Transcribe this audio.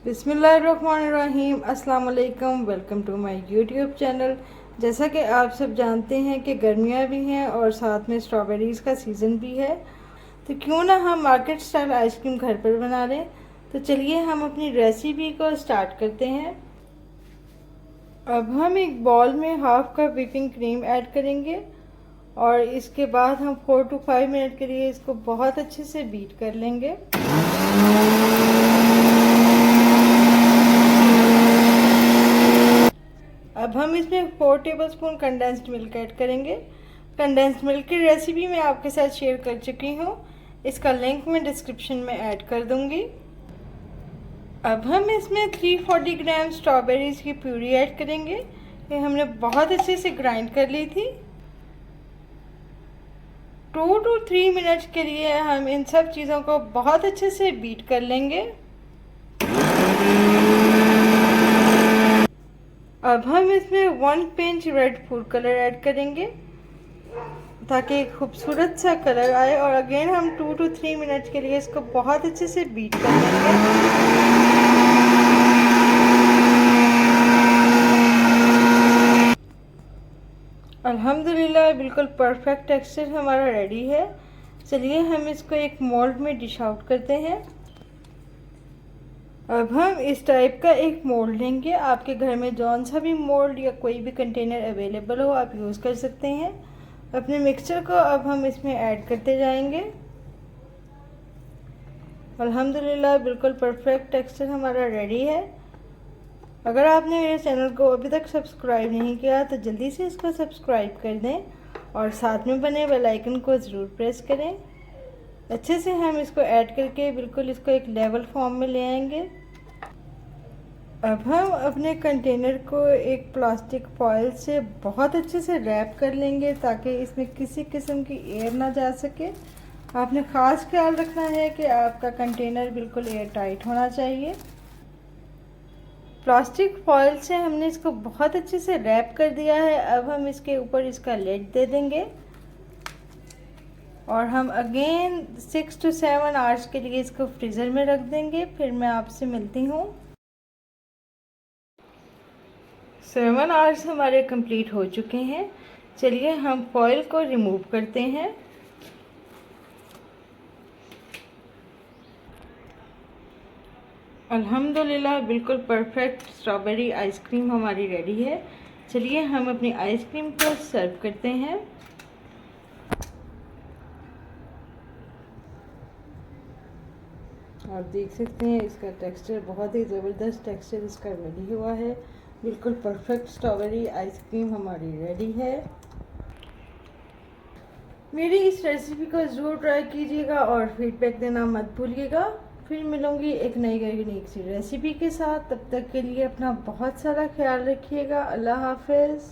बिस्मिल्लाहिर्रहमानिर्रहीम, अस्सलाम वालेकुम। Welcome to my YouTube channel. जैसा कि आप सब जानते हैं कि गर्मियाँ भी हैं और साथ में स्ट्रॉबेरीज़ का सीज़न भी है, तो क्यों ना हम मार्केट स्टाइल आइसक्रीम घर पर बना लें। तो चलिए हम अपनी रेसिपी को स्टार्ट करते हैं। अब हम एक बॉल में half cup whipping cream add करेंगे और इसके बाद हम 4 to 5 मिनट के लिए इसको बहुत अच्छे से बीट कर लेंगे। अब हम इसमें 4 टेबलस्पून कंडेंस्ड मिल्क ऐड करेंगे। कंडेंस्ड मिल्क की रेसिपी मैं आपके साथ शेयर कर चुकी हूँ, इसका लिंक मैं डिस्क्रिप्शन में ऐड कर दूँगी। अब हम इसमें 340 ग्राम स्ट्रॉबेरीज़ की प्यूरी ऐड करेंगे। ये हमने बहुत अच्छे से ग्राइंड कर ली थी। 2 to 3 मिनट्स के लिए हम इन सब चीज़ों को बहुत अच्छे से बीट कर लेंगे। अब हम इसमें 1 pinch red food colour add करेंगे ताकि एक खूबसूरत सा कलर आए, और अगेन हम 2 to 3 मिनट के लिए इसको बहुत अच्छे से बीट कर लेंगे। अल्हम्दुलिल्लाह बिल्कुल परफेक्ट टेक्सचर हमारा रेडी है। चलिए हम इसको एक मोल्ड में डिश आउट करते हैं। अब हम इस टाइप का एक मोल्ड लेंगे। आपके घर में जौन सा भी मोल्ड या कोई भी कंटेनर अवेलेबल हो आप यूज़ कर सकते हैं। अपने मिक्सचर को अब हम इसमें ऐड करते जाएंगे। अल्हम्दुलिल्लाह बिल्कुल परफेक्ट टेक्सचर हमारा रेडी है। अगर आपने मेरे चैनल को अभी तक सब्सक्राइब नहीं किया तो जल्दी से इसको सब्सक्राइब कर दें और साथ में बने बेल आइकन को ज़रूर प्रेस करें। अच्छे से हम इसको ऐड करके बिल्कुल इसको एक लेवल फॉर्म में ले आएंगे। अब हम अपने कंटेनर को एक प्लास्टिक फॉइल से बहुत अच्छे से रैप कर लेंगे ताकि इसमें किसी किस्म की एयर ना जा सके। आपने ख़ास ख्याल रखना है कि आपका कंटेनर बिल्कुल एयर टाइट होना चाहिए। प्लास्टिक फॉइल से हमने इसको बहुत अच्छे से रैप कर दिया है। अब हम इसके ऊपर इसका लिड दे देंगे और हम अगेन 6 to 7 आवर्स के लिए इसको फ्रीज़र में रख देंगे। फिर मैं आपसे मिलती हूँ। 7 आवर्स हमारे कंप्लीट हो चुके हैं। चलिए हम फॉइल को रिमूव करते हैं। अल्हम्दुलिल्लाह बिल्कुल परफेक्ट स्ट्रॉबेरी आइसक्रीम हमारी रेडी है। चलिए हम अपनी आइसक्रीम को सर्व करते हैं। आप देख सकते हैं इसका टेक्सचर बहुत ही ज़बरदस्त टेक्सचर इसका रेडी हुआ है। बिल्कुल परफेक्ट स्ट्रॉबेरी आइसक्रीम हमारी रेडी है। मेरी इस रेसिपी को ज़रूर ट्राई कीजिएगा और फीडबैक देना मत भूलिएगा। फिर मिलूँगी एक नई यूनिक सी रेसिपी के साथ। तब तक के लिए अपना बहुत सारा ख्याल रखिएगा। अल्लाह हाफ़िज़।